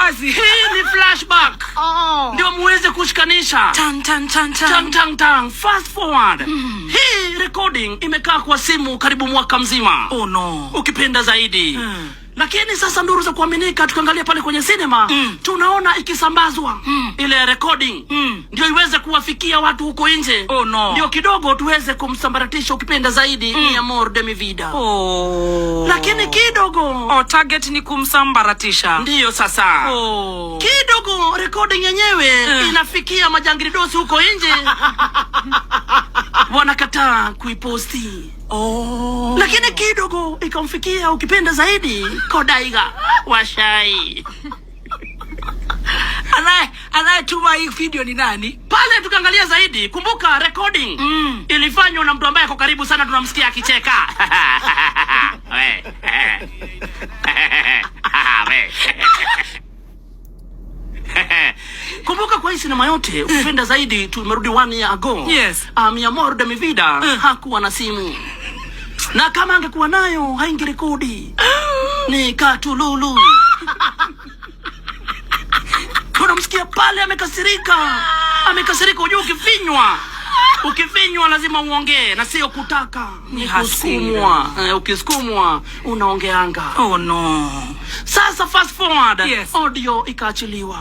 wazi. Hii ni flashback. Ndio muweze kushikanisha. Tang. Fast forward. Hii recording imekaa kwa simu karibu mwaka mzima. Oh no. Ukipenda zaidi. Lakini sasa nduru za kuaminika tukiangalia pale kwenye cinema tunaona ikisambazwa ile recording ndio iweze kuwafikia watu huko nje. Oh no. Ndio kidogo tuweze kumsambaratisha ukipenda zaidi Mi Amor de mi Vida. Lakini kidogo target ni kumsambaratisha. Ndio sasa. Kidogo recording yenyewe inafikia majangilidosi huko nje. Wanakataa kuiposti. Lakini kidogo ikamfikia ukipenda zaidi Kodaiga Washai. Anayetuma hii video ni nani? Pale tukaangalia zaidi, kumbuka recording ilifanywa na mtu ambaye ako karibu sana, tunamsikia akicheka. Kumbuka kwa hii sinema yote ukipenda zaidi tumerudi 1 year ago. Yes. Mi Amor de mi Vida hakuwa na simu. Na kama angekuwa nayo haingerekodi. Ni katululu. Tunamsikia pale amekasirika. Unajua ukifinywa lazima uongee na sio kutaka. Ni kusukumwa. Ukisukumwa unaongeanga. Oh no. Sasa fast forward. Yes. Audio ikaachiliwa.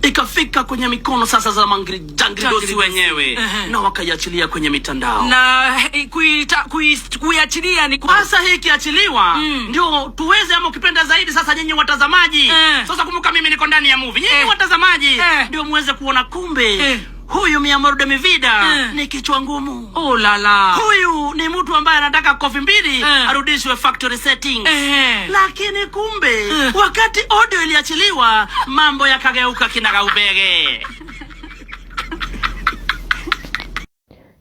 Ikafika kwenye mikono sasa za jangilidosi wenyewe. Na wakaiachilia kwenye mitandao. Na kuiachilia ni sasa hii kiachiliwa ndio tuweze ama ukipenda zaidi sasa nyinyi watazamaji. Sasa kumbuka mimi niko ndani ya movie. Nyinyi watazamaji ndio muweze kuona kumbe huyu Mi Amor de mi Vida ni kichwa ngumu. Oh la la. Huyu ni mtu ambaye anataka kofi mbili arudishwe factory settings. Lakini kumbe wakati audio iliachiliwa mambo yakageuka kinagaubege.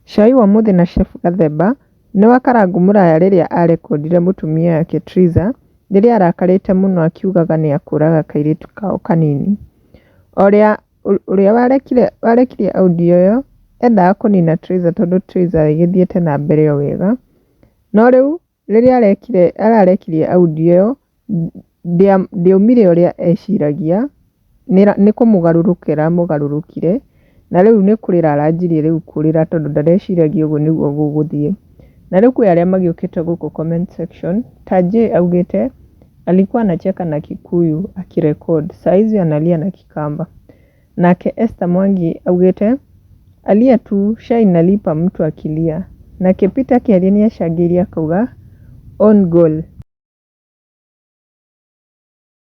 Shai wa Muthi na Chef Gathemba ni wakarangu muraya riria arekodire mutumia yake Triza riria arakarite muno akiugaga ni akuraga kairitu kao kanini. Uria warekirie audio yo endaga kunina Triza tondu Triza igithiete na mbere yo wega. No riu riria ararekirie audio yo ndiaumire uria eciragia ni kumugarurukira mugarurukire. Na riu ni kurira aranjirie riu kurira tondu ndareciragia uguo niguo guguthie. Na riu kwi aria magiukite guku comment section taje augite alikuwa anacheka na Kikuyu akirecord, saizi analia na Kikamba. Nake Esther Mwangi augite alia tu Shai nalipa mtu akilia. Nake Peter Kiaria ni ashagiria kauga on goal.